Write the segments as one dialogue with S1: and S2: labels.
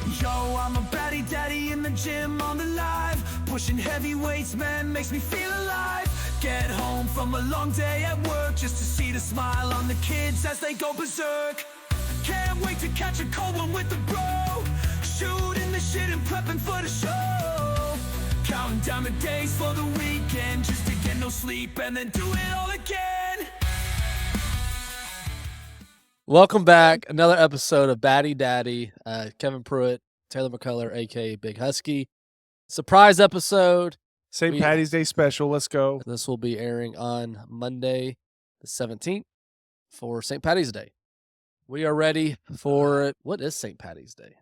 S1: Yo, I'm a Paddy daddy in the gym on the live. Pushing heavy weights, man, makes me feel alive. Get home from a long day at work just to see the smile on the kids as they go berserk. Can't wait to catch a cold one with the bro. Shooting the shit and prepping for the show. Counting down the days for the weekend just to get no sleep and then do it all again.
S2: Welcome back. Another episode of Paddy Daddy. Kevin Pruitt, Taylor McCullough, aka Big Husky. Surprise episode.
S3: St. Paddy's Day special. Let's go.
S2: This will be airing on Monday, the 17th, for St. Paddy's Day. We are ready for it. What is St. Paddy's Day?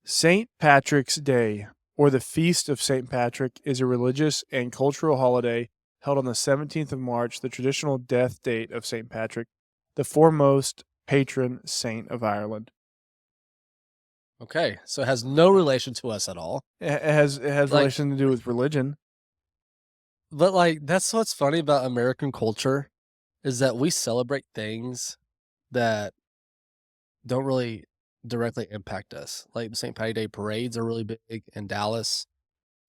S3: St. Patrick's Day, or the Feast of St. Patrick, is a religious and cultural holiday held on the 17th of March, the traditional death date of St. Patrick, the foremost patron saint of Ireland.
S2: Okay, so it has no relation to us at all.
S3: It has relation to do with religion.
S2: But that's what's funny about American culture is that we celebrate things that don't really directly impact us. Like the St. Patty Day parades are really big in Dallas.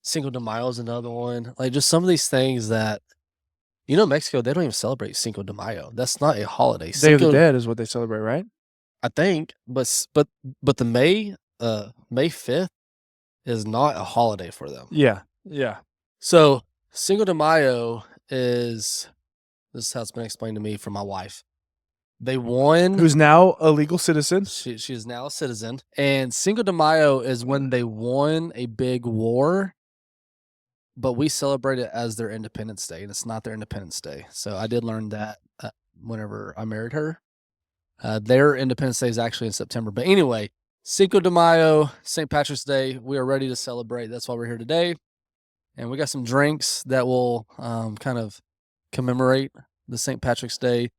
S2: Cinco de Mayo is another one. Like just some of these things that, Mexico, they don't even celebrate Cinco de Mayo. That's not a holiday.
S3: Day of the Dead is what they celebrate, right?
S2: I think, but the May 5th is not a holiday for them.
S3: Yeah.
S2: So Cinco de Mayo this is how it's been explained to me from my wife. They won.
S3: Who's now a legal citizen.
S2: She is now a citizen. And Cinco de Mayo is when they won a big war, but we celebrate it as their Independence Day, and it's not their Independence Day. So I did learn that whenever I married her. Their Independence Day is actually in September. But anyway, Cinco de Mayo, St. Patrick's Day, we are ready to celebrate. That's why we're here today. And we got some drinks that will kind of commemorate the St. Patrick's Day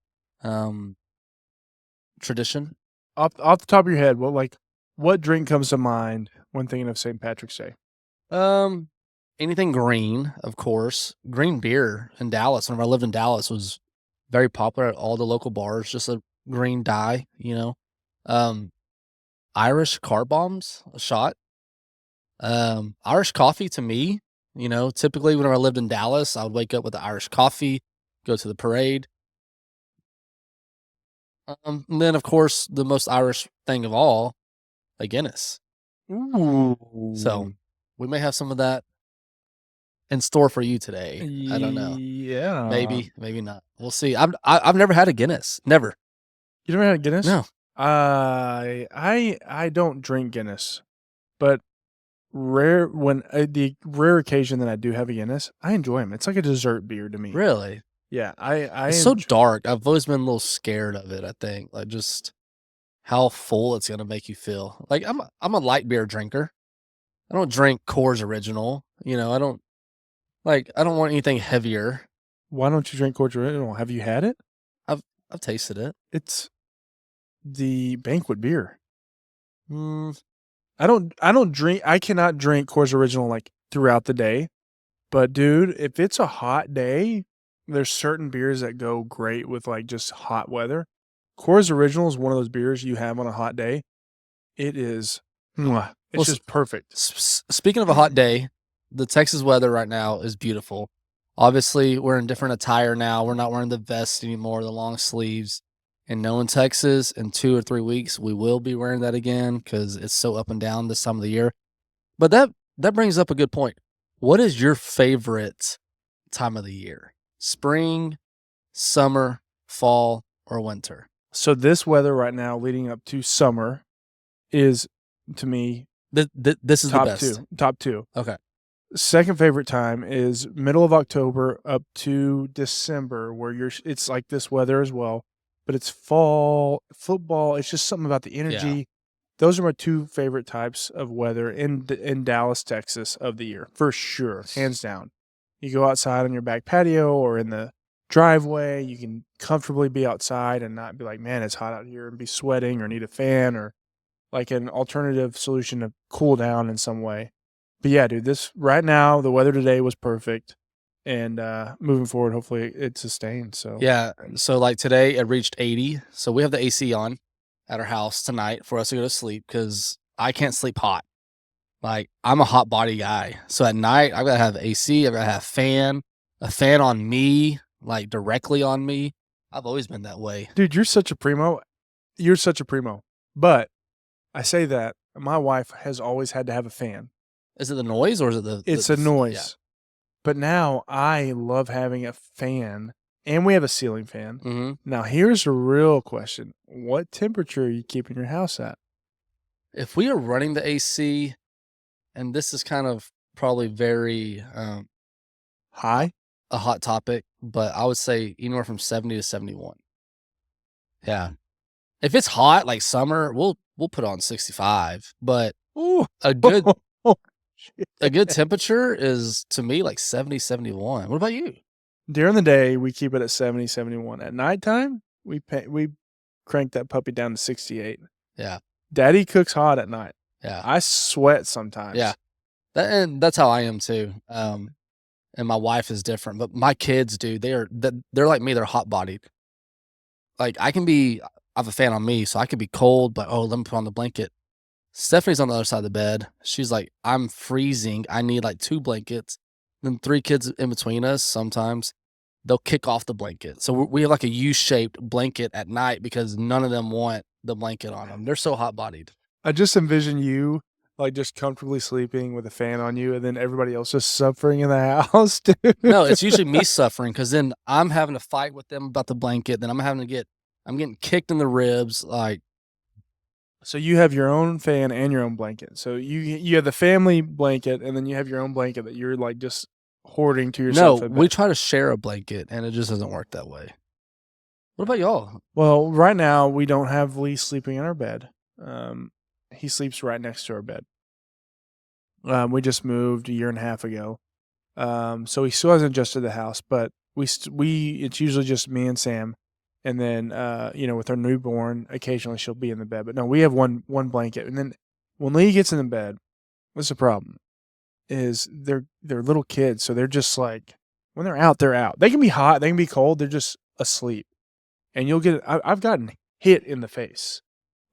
S2: tradition.
S3: Off the top of your head, what drink comes to mind when thinking of St. Patrick's Day?
S2: Anything green, of course. Green beer in Dallas, whenever I lived in Dallas, was very popular at all the local bars, just a green dye, Irish car bombs, a shot. Irish coffee to me, typically whenever I lived in Dallas, I would wake up with the Irish coffee, go to the parade. And then, of course, the most Irish thing of all, a Guinness.
S3: Ooh.
S2: So we may have some of that in store for you today. I don't know.
S3: Yeah.
S2: Maybe not. We'll see. I've never had a Guinness. Never.
S3: You never had a Guinness?
S2: No.
S3: I don't drink Guinness, but the rare occasion that I do have a Guinness, I enjoy them. It's like a dessert beer to me.
S2: Really?
S3: Yeah.
S2: It's so dark. I've always been a little scared of it. I think just how full it's gonna make you feel. I'm a light beer drinker. I don't drink Coors Original. I don't want anything heavier.
S3: Why don't you drink Coors Original? Have you had it?
S2: I've tasted it.
S3: It's the banquet beer. I cannot drink Coors Original throughout the day. But dude, if it's a hot day, there's certain beers that go great with just hot weather. Coors Original is one of those beers you have on a hot day. It is, it's just perfect.
S2: Speaking of a hot day, the Texas weather right now is beautiful. Obviously, we're in different attire now. We're not wearing the vest anymore, the long sleeves. And knowing Texas, in 2 or 3 weeks, we will be wearing that again because it's so up and down this time of the year. But that brings up a good point. What is your favorite time of the year? Spring, summer, fall, or winter?
S3: So this weather right now leading up to summer is, to me,
S2: this is
S3: top
S2: the best.
S3: Top two.
S2: Okay.
S3: Second favorite time is middle of October up to December, where it's like this weather as well, but it's fall, football. It's just something about the energy.
S2: Yeah.
S3: Those are my two favorite types of weather in Dallas, Texas of the year, for sure, hands down. You go outside on your back patio or in the driveway, you can comfortably be outside and not be like, man, it's hot out here, and be sweating or need a fan or an alternative solution to cool down in some way. But yeah, dude, right now, the weather today was perfect. And moving forward, hopefully it sustains. So
S2: yeah, so today it reached 80. So we have the AC on at our house tonight for us to go to sleep because I can't sleep hot. Like, I'm a hot body guy. So at night, I've got to have AC. I've got to have a fan on me, like directly on me. I've always been that way.
S3: Dude, you're such a primo. You're such a primo. But I say that my wife has always had to have a fan.
S2: Is it the noise or is it
S3: It's
S2: the
S3: a noise.
S2: Yeah.
S3: But now I love having a fan, and we have a ceiling fan.
S2: Mm-hmm.
S3: Now, here's a real question. What temperature are you keeping your house at?
S2: If we are running the AC, and this is kind of probably very
S3: High?
S2: a hot topic, but I would say anywhere from 70 to 71. Yeah. If it's hot like summer, we'll put on 65, but
S3: Ooh.
S2: a good a good temperature is to me like 70, 71. What about you?
S3: During the day, we keep it at 70, 71. At nighttime, we crank that puppy down to 68.
S2: Yeah.
S3: Daddy cooks hot at night.
S2: Yeah.
S3: I sweat sometimes.
S2: Yeah. And that's how I am too. And my wife is different, but my kids do. They're like me. They're hot bodied. Like I have a fan on me, so I could be cold, but let me put on the blanket. Stephanie's on the other side of the bed. She's like, I'm freezing. I need like 2 blankets. Then 3 kids in between us. Sometimes they'll kick off the blanket. So we have like a U-shaped blanket at night because none of them want the blanket on them. They're so hot bodied.
S3: I just envision you like just comfortably sleeping with a fan on you, and then everybody else just suffering in the house, dude.
S2: No, it's usually me suffering because then I'm having to fight with them about the blanket. Then I'm getting kicked in the ribs. Like,
S3: so you have your own fan and your own blanket. So you have the family blanket, and then you have your own blanket that you're like just hoarding to yourself.
S2: no, we try to share a blanket, and it just doesn't work that way. What about y'all?
S3: Well, right now we don't have Lee sleeping in our bed. He sleeps right next to our bed. We just moved a year and a half ago, so he still hasn't adjusted the house. But it's usually just me and Sam, and then with our newborn, occasionally she'll be in the bed. But no, we have one blanket, and then when Lee gets in the bed, what's the problem? Is they're little kids, so they're just like when they're out, they're out. They can be hot, they can be cold, they're just asleep, and you'll get. I've gotten hit in the face,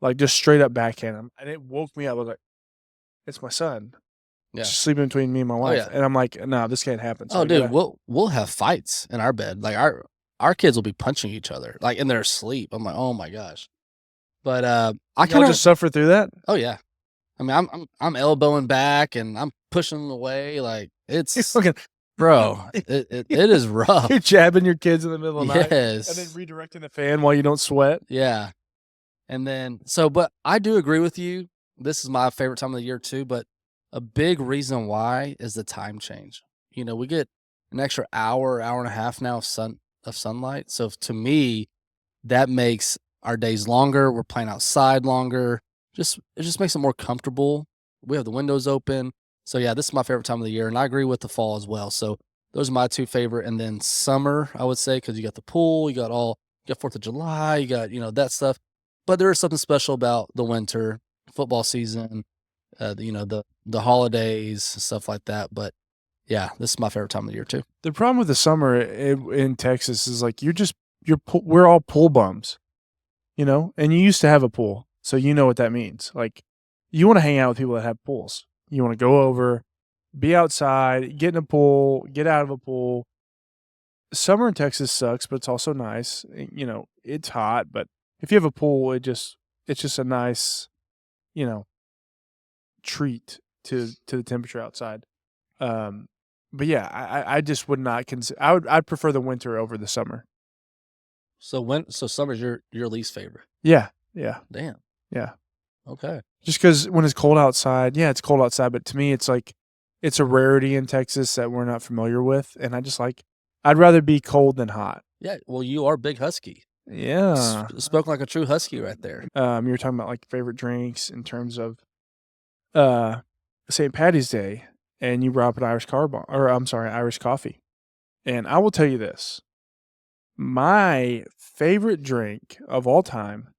S3: like just straight up backhand him, and it woke me up. I was like, "It's my son."
S2: Yeah.
S3: Just sleeping between me and my wife.
S2: yeah.
S3: And I'm like, no, this can't happen. So
S2: Dude, we'll have fights in our bed. Like our kids will be punching each other like in their sleep. I'm like, oh my gosh. But I kind of
S3: just suffer through that.
S2: Oh yeah. I mean, I'm elbowing back and I'm pushing them away. Like it's bro, it is rough.
S3: You're jabbing your kids in the middle of the night.
S2: Yes.
S3: And then redirecting the fan while you don't sweat.
S2: Yeah. And then but I do agree with you. This is my favorite time of the year too, but a big reason why is the time change. We get an extra hour and a half now of sunlight. So to me, that makes our days longer. We're playing outside longer. It just makes it more comfortable. We have the windows open. So yeah, this is my favorite time of the year, and I agree with the fall as well. So those are my 2 favorite. And then summer, I would say, because you got the pool, you got 4th of July, you got that stuff. But there is something special about the winter, football season, the holidays, stuff like that. But yeah, this is my favorite time of the year too.
S3: The problem with the summer in Texas is like we're all pool bums, and you used to have a pool, so you know what that means. Like you want to hang out with people that have pools. You want to go over, be outside, get in a pool, get out of a pool. Summer in Texas sucks, but it's also nice. It's hot, but if you have a pool, it's just a nice, treat to the temperature outside. But yeah, I just would not consider. I'd prefer the winter over the summer.
S2: So summer's your least favorite?
S3: Yeah.
S2: Damn.
S3: Yeah.
S2: Okay.
S3: Just because when it's cold outside, it's cold outside, but to me, it's like it's a rarity in Texas that we're not familiar with, and I'd rather be cold than hot.
S2: Yeah. Well, you are big husky.
S3: Yeah.
S2: Spoke like a true husky right there.
S3: You were talking about like favorite drinks in terms of St. Paddy's Day, and you brought up an Irish coffee. And I will tell you this. My favorite drink of all time,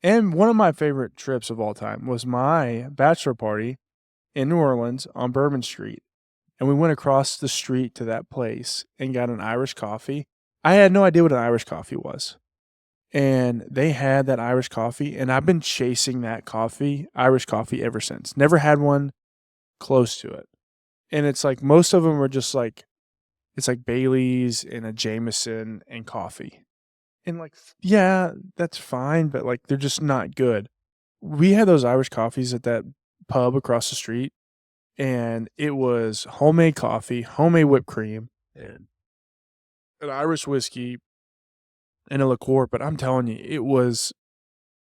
S3: and one of my favorite trips of all time, was my bachelor party in New Orleans on Bourbon Street. And we went across the street to that place and got an Irish coffee. I had no idea what an Irish coffee was. and they had that Irish coffee, and I've been chasing that Irish coffee ever since. Never had one close to it. And it's like most of them are just like, it's like Bailey's and a Jameson and coffee. And like, yeah, that's fine, but like they're just not good. We had those Irish coffees at that pub across the street, and it was homemade coffee, homemade whipped cream, and an Irish whiskey and a liqueur. But I'm telling you, it was,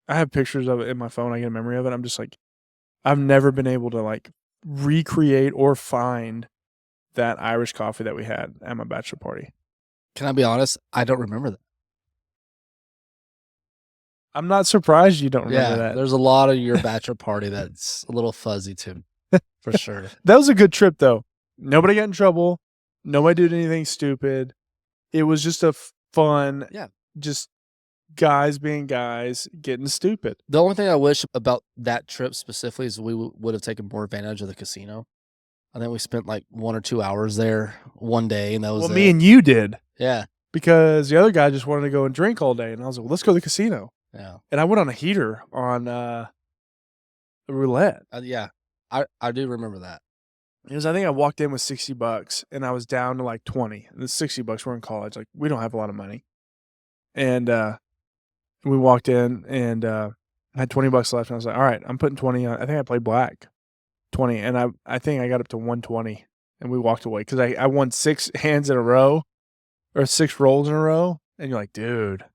S3: I have pictures of it in my phone. I get a memory of it. I'm just like, I've never been able to like recreate or find that Irish coffee that we had at my bachelor party.
S2: Can I be honest? I don't remember that.
S3: I'm not surprised you don't remember
S2: Yeah,
S3: that.
S2: there's a lot of your bachelor party that's a little fuzzy to me, for sure.
S3: That was a good trip, though. Nobody got in trouble. Nobody did anything stupid. It was just a fun,
S2: Yeah.
S3: just guys being guys, getting stupid.
S2: The only thing I wish about that trip specifically is we would have taken more advantage of the casino. I think we spent like 1 or 2 hours there one day, and that was
S3: Well,
S2: it.
S3: me and you did,
S2: Yeah,
S3: because the other guy just wanted to go and drink all day. And I was like, well, let's go to the casino.
S2: yeah,
S3: And I went on a heater on roulette.
S2: yeah. I do remember that.
S3: Because I think I walked in with $60 and I was down to like 20. And the $60, we're in college. Like, we don't have a lot of money. And we walked in and I had $20 left. And I was like, all right, I'm putting 20 on. I think I played black 20. And I think I got up to 120 and we walked away because I won 6 hands in a row or 6 rolls in a row. And you're like, dude,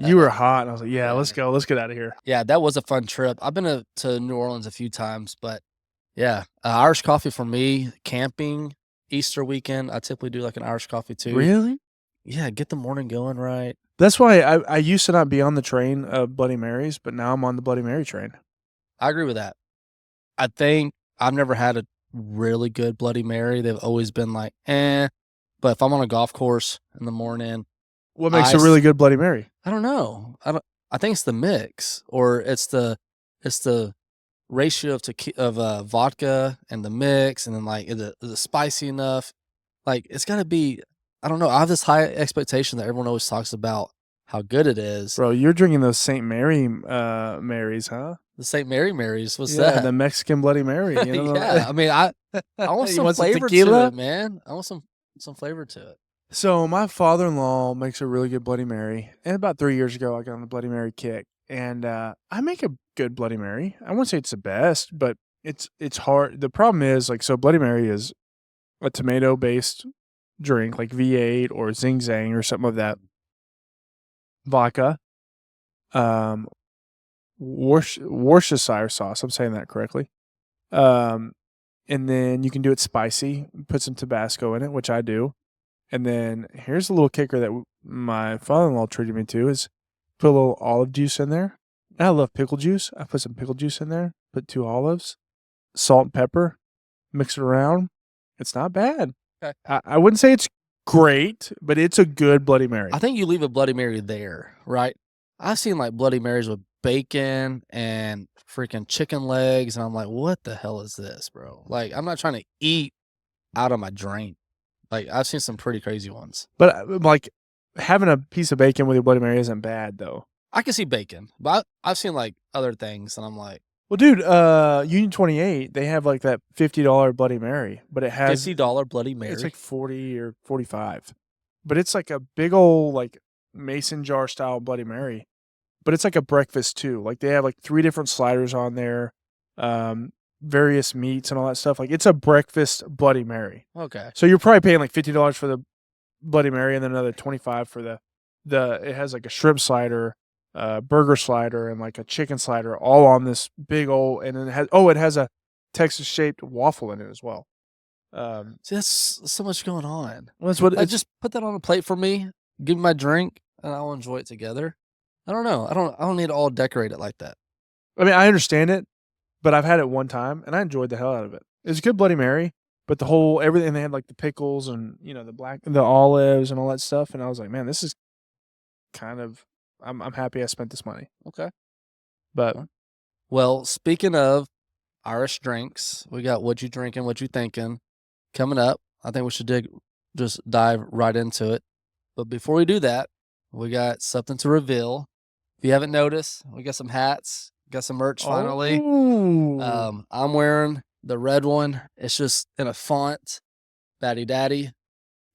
S3: you were hot. And I was like, yeah, let's go. Let's get out of here.
S2: Yeah, that was a fun trip. I've been to New Orleans a few times, but yeah, Irish coffee for me, camping, Easter weekend, I typically do like an Irish coffee too.
S3: Really?
S2: Yeah, get the morning going right.
S3: That's why I used to not be on the train of Bloody Marys, but now I'm on the Bloody Mary train.
S2: I agree with that. I think I've never had a really good Bloody Mary. They've always been like, eh. But if I'm on a golf course in the morning,
S3: What makes a really good Bloody Mary?
S2: I don't know. I think it's the mix, or it's the ratio of vodka and the mix, and then like is it spicy enough? Like it's got to be. I don't know. I have this high expectation that everyone always talks about how good it is.
S3: Bro, you're drinking those St. Mary Marys, huh?
S2: The St. Mary's. What's
S3: Yeah,
S2: that?
S3: the Mexican Bloody Mary. You know?
S2: Yeah, I mean, I want
S3: You
S2: some
S3: want some
S2: flavor to
S3: tequila?
S2: it, man. I want some flavor to it.
S3: So my father-in-law makes a really good Bloody Mary, and about 3 years ago, I got on the Bloody Mary kick, and I make a good Bloody Mary. I won't say it's the best, but it's hard. The problem is like, so Bloody Mary is a tomato-based drink like V8 or Zing Zang or something of that. Vodka, Worcestershire sauce. I'm saying that correctly. And then you can do it spicy. Put some Tabasco in it, which I do. And then here's a little kicker that my father-in-law treated me to is put a little olive juice in there. And I love pickle juice. I put some pickle juice in there. Put 2 olives, salt and pepper. Mix it around. It's not bad.
S2: Okay.
S3: I wouldn't say it's great, but it's a good Bloody Mary.
S2: I think you leave a Bloody Mary there, right? I've seen like Bloody Marys with bacon and freaking chicken legs, and I'm like, what the hell is this, bro? Like, I'm not trying to eat out of my drink. Like, I've seen some pretty crazy ones.
S3: But like having a piece of bacon with your Bloody Mary isn't bad though.
S2: I can see bacon, but I've seen like other things, and I'm like,
S3: Well, dude, Union 28, they have like that $50 Bloody Mary, but it has
S2: $50 Bloody Mary.
S3: It's like 40 or 45. But it's like a big old like mason jar style Bloody Mary. But it's like a breakfast too. Like they have like 3 different sliders on there, various meats and all that stuff. Like it's a breakfast Bloody Mary.
S2: Okay.
S3: So you're probably paying like $50 for the Bloody Mary and then another 25 for the it has like a shrimp slider, burger slider, and like a chicken slider all on this big old, and then it has a Texas shaped waffle in it as well.
S2: See, that's so much going on.
S3: Well, that's what
S2: Like, just put that on a plate for me. Give me my drink, and I'll enjoy it together. I don't know. I don't need to all decorate it like that.
S3: I mean, I understand it, but I've had it one time and I enjoyed the hell out of it. It was a good Bloody Mary, but the whole everything, they had like the pickles and the olives and all that stuff, and I was like, man, this is kind of I'm happy I spent this money.
S2: Okay.
S3: But
S2: Well, speaking of Irish drinks, we got what you drinking, what you thinking coming up. I think we should just dive right into it. But before we do that, we got something to reveal. If you haven't noticed, we got some hats, got some merch finally.
S3: Oh.
S2: I'm wearing the red one. It's just in a font, Paddy Daddy.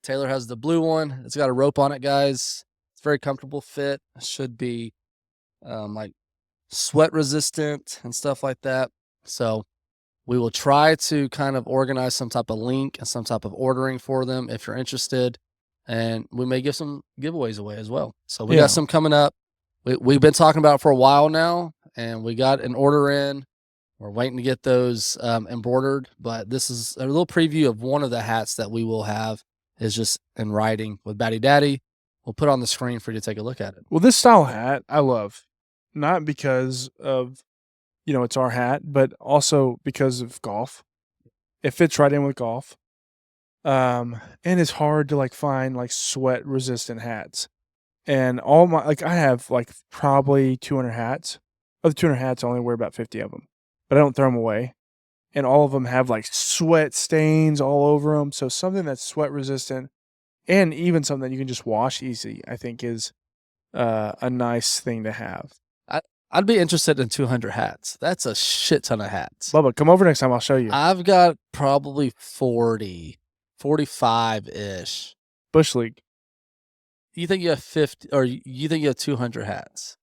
S2: Taylor has the blue one. It's got a rope on it, guys. It's very comfortable fit. It should be like sweat resistant and stuff like that. So we will try to kind of organize some type of link and some type of ordering for them if you're interested. And we may give some giveaways away as well. So we got some coming up. We've been talking about it for a while now, and we got an order in. We're waiting to get those embroidered, but this is a little preview of one of the hats that we will have is just in writing with Paddy Daddy. We'll put it on the screen for you to take a look at it.
S3: Well, this style hat I love, not because of, it's our hat, but also because of golf. It fits right in with golf. And it's hard to find sweat resistant hats. And all my, I have probably 200 hats. Of the 200 hats, I only wear about 50 of them, but I don't throw them away. And all of them have sweat stains all over them. So something that's sweat resistant and even something that you can just wash easy, I think is a nice thing to have.
S2: I'd be interested in 200 hats. That's a shit ton of hats.
S3: Bubba, come over next time. I'll show you.
S2: I've got probably 40, 45-ish.
S3: Bush League.
S2: You think you have 50, or you think you have 200 hats?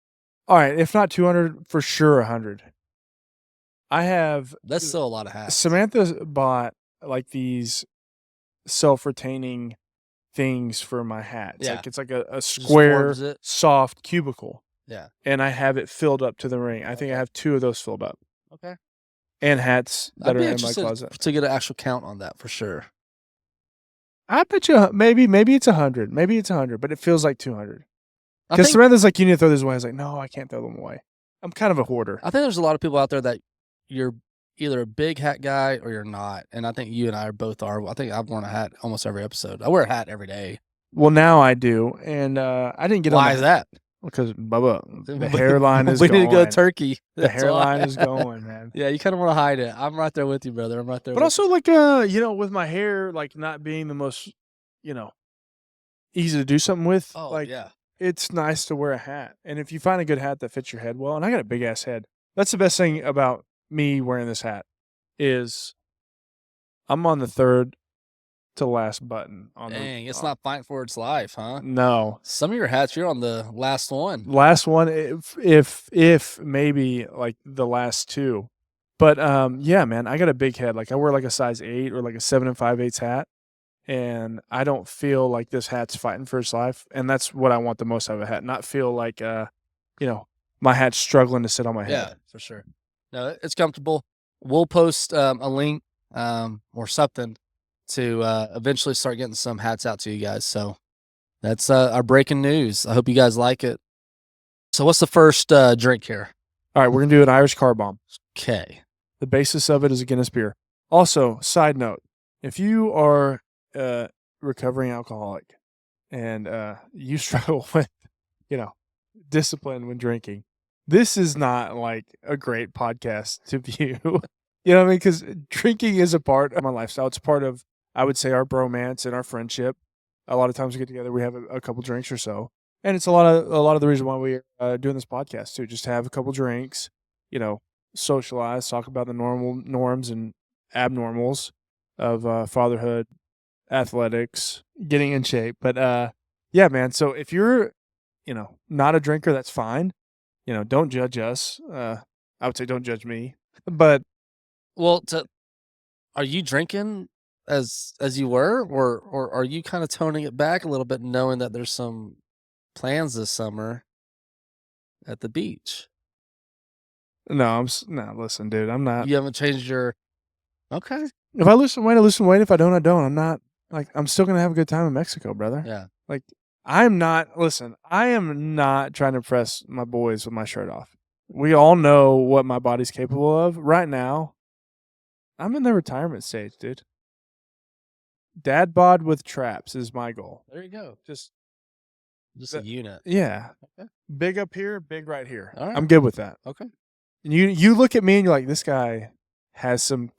S3: All right, if not 200, for sure 100. I have.
S2: That's still a lot of hats.
S3: Samantha bought these self-retaining things for my hats.
S2: Yeah.
S3: It's like a square,
S2: warms it.
S3: soft cubicle.
S2: Yeah.
S3: And I have it filled up to the ring. I think I have 2 of those filled up.
S2: Okay.
S3: And hats that
S2: I'd
S3: are
S2: be
S3: in my
S2: interested
S3: closet.
S2: to get an actual count on that for sure.
S3: I bet you maybe it's 100. Maybe it's 100, but it feels like 200.
S2: I
S3: Because
S2: think,
S3: Samantha's like, you need to throw these away. I was like, no, I can't throw them away. I'm kind of a hoarder.
S2: I think there's a lot of people out there that you're either a big hat guy or you're not. And I think you and I both are. I think I've worn a hat almost every episode. I wear a hat every day.
S3: Well, now I do. And I didn't get on.
S2: Why is that?
S3: Because, Bubba, the hairline is
S2: we
S3: going.
S2: need to go turkey.
S3: The
S2: That's
S3: hairline
S2: why.
S3: is going, man.
S2: Yeah, you kind of want to hide it. I'm right there with you, brother. I'm right there.
S3: But
S2: with
S3: also, with my hair, not being the most, easy to do something with.
S2: Oh, yeah.
S3: It's nice to wear a hat. And if you find a good hat that fits your head well, and I got a big ass head. That's the best thing about me wearing this hat is I'm on the third to last button on
S2: Dang, it's not fighting for its life, huh?
S3: No.
S2: Some of your hats, you're on the last one.
S3: Last one, if maybe the last 2. But yeah, man, I got a big head. I wear a size 8 or a 7 5/8 hat. And I don't feel like this hat's fighting for its life. And that's what I want the most out of a hat. Not feel like, my hat's struggling to sit on my head.
S2: Yeah, for sure. No, it's comfortable. We'll post a link or something to eventually start getting some hats out to you guys. So that's our breaking news. I hope you guys like it. So what's the first drink here?
S3: All right, we're going to do an Irish car bomb.
S2: Okay.
S3: The basis of it is a Guinness beer. Also, side note, if you are recovering alcoholic and you struggle with, discipline when drinking, this is not a great podcast to view. You know what I mean? Because drinking is a part of my lifestyle. It's part of, I would say, our bromance and our friendship. A lot of times we get together, we have a couple drinks or so, and it's a lot of the reason why we're doing this podcast too. Just to have a couple drinks, socialize, talk about the norms and abnormals of fatherhood, athletics, getting in shape. But yeah, man. So if you're, not a drinker, that's fine. Don't judge us. I would say don't judge me. But
S2: Well, are you drinking as you were, or are you kind of toning it back a little bit, knowing that there's some plans this summer at the beach?
S3: no, listen, dude, I'm not.
S2: You haven't changed your. Okay.
S3: If I lose some weight, I lose some weight. If I don't, I don't. I'm not I'm still gonna have a good time in Mexico, brother.
S2: Yeah.
S3: I am not trying to impress my boys with my shirt off. We all know what my body's capable of. Right now, I'm in the retirement stage, dude. Dad bod with traps is my goal.
S2: There you go.
S3: Just
S2: a unit.
S3: yeah.
S2: Okay.
S3: Big up here, big right here.
S2: All right.
S3: I'm good with that.
S2: Okay.
S3: And you look at me and you're like, this guy has some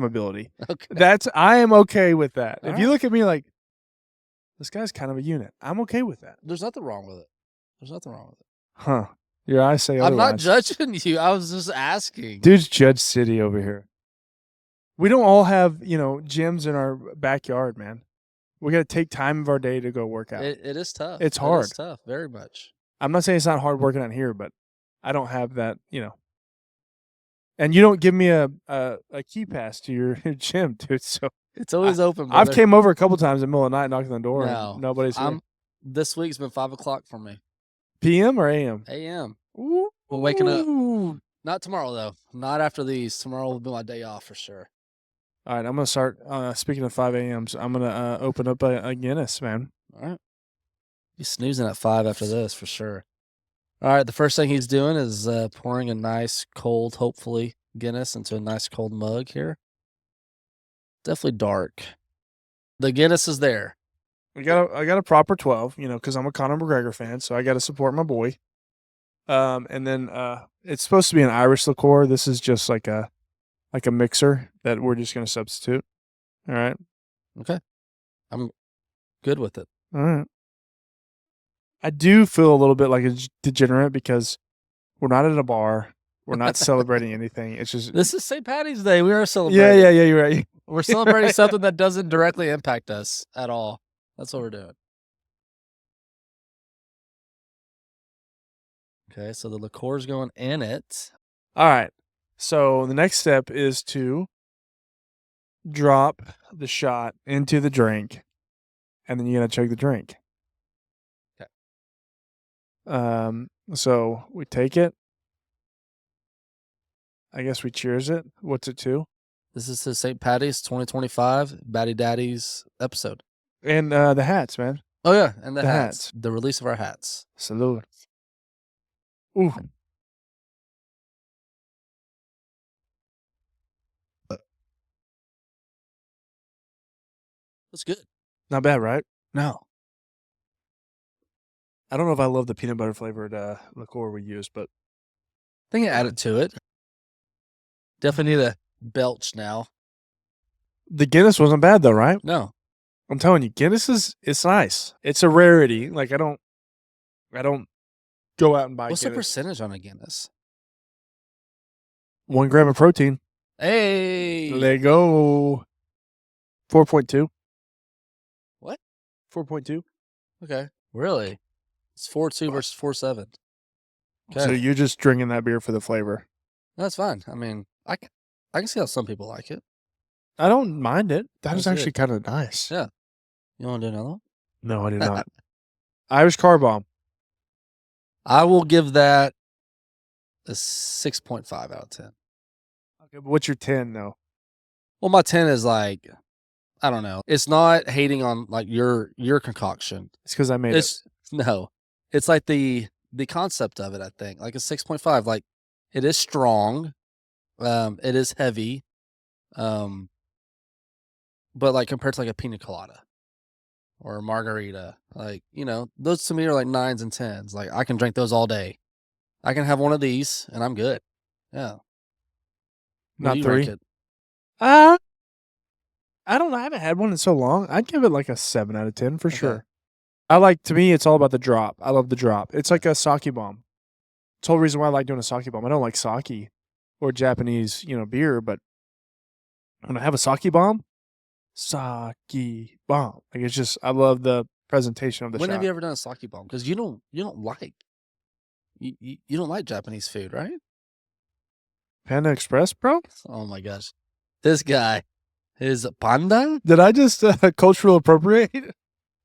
S3: ability.
S2: Okay.
S3: I am okay with that.
S2: All
S3: if you
S2: right.
S3: look at me like, this guy's kind of a unit, I'm okay with that.
S2: There's nothing wrong with it. There's nothing wrong with it.
S3: Huh. Your eyes say
S2: I'm
S3: otherwise.
S2: not judging you. I was just asking.
S3: Dude's Judge City over here. We don't all have, gyms in our backyard, man. We got to take time of our day to go work out.
S2: It is tough.
S3: It's
S2: It
S3: hard.
S2: is tough, very much.
S3: I'm not saying it's not hard working out here, but I don't have that, And you don't give me a key pass to your gym, dude. So
S2: It's always open,
S3: I've
S2: brother.
S3: came over a couple times in the middle of the night, knocking on the door,
S2: No,
S3: and nobody's here.
S2: This week's been 5 o'clock for me.
S3: PM or AM?
S2: AM.
S3: Ooh.
S2: We're waking up. Not tomorrow, though. Not after these. Tomorrow will be my day off for sure.
S3: All right, I'm gonna start. Speaking of 5 a.m.s, I'm gonna open up a Guinness, man.
S2: All right. He's snoozing at 5 after this for sure. All right. The first thing he's doing is pouring a nice cold, hopefully, Guinness into a nice cold mug here. Definitely dark. The Guinness is there.
S3: I got a proper 12, because I'm a Conor McGregor fan, so I got to support my boy. And then it's supposed to be an Irish liqueur. This is just like a mixer that we're just gonna substitute. All right.
S2: Okay. I'm good with it.
S3: All right. I do feel a little bit like a degenerate because we're not at a bar. We're not celebrating anything. It's just
S2: This is St. Patty's Day. We are celebrating.
S3: yeah. You're right.
S2: We're celebrating something that doesn't directly impact us at all. That's what we're doing. Okay, so the liqueur's going in it.
S3: All right. So the next step is to drop the shot into the drink, and then you gotta chug the drink.
S2: Okay.
S3: So we take it. I guess we cheers it. What's it to?
S2: This is the St. Patty's 2025 Batty Daddy's episode.
S3: And the hats, man.
S2: Oh, yeah, and the
S3: The
S2: hats.
S3: hats.
S2: The release of our hats.
S3: Salud. Ooh.
S2: That's good.
S3: Not bad, right?
S2: No.
S3: I don't know if I love the peanut butter flavored liqueur we use, but
S2: I think I added to it. Definitely need a belch now.
S3: the Guinness wasn't bad though, right?
S2: No.
S3: I'm telling you, Guinness it's nice. It's a rarity. Like I don't go out and buy
S2: What's the
S3: Guinness.
S2: percentage on a Guinness?
S3: 1 gram of protein.
S2: Hey.
S3: There you go. 4.2.
S2: What?
S3: 4.2.
S2: Okay. Really? It's 4.2 versus 4.7. Okay.
S3: So you're just drinking that beer for the flavor.
S2: That's fine. I mean, I can see how some people like it.
S3: I don't mind it. That
S2: That's
S3: is actually
S2: good.
S3: kind of nice.
S2: Yeah. You want to do another one?
S3: No, I do not. Irish car bomb.
S2: I will give that a 6.5 out of 10.
S3: Okay, but what's your 10 though?
S2: Well, my 10 is like, I don't know. It's not hating on like your concoction.
S3: It's because I made it.
S2: No. It's like the concept of it, I think. Like a 6.5. Like it is strong. It is heavy. But like compared to like a pina colada or a margarita, like, those to me are like 9s and 10s. Like I can drink those all day. I can have one of these and I'm good. Yeah. What
S3: Not
S2: do you
S3: 3.
S2: rank it?
S3: I don't know. I haven't had one in so long. I'd give it like a 7 out of 10 for
S2: Okay.
S3: sure. To me, it's all about the drop. I love the drop. It's like a sake bomb. It's the whole reason why I like doing a sake bomb. I don't like sake or Japanese, beer, but when I have a sake bomb, like it's just, I love the presentation of the
S2: When
S3: shot.
S2: have you ever done a sake bomb? Because you don't like you don't like Japanese food, right?
S3: Panda Express, bro?
S2: Oh my gosh, this guy is panda.
S3: Did I just cultural appropriate?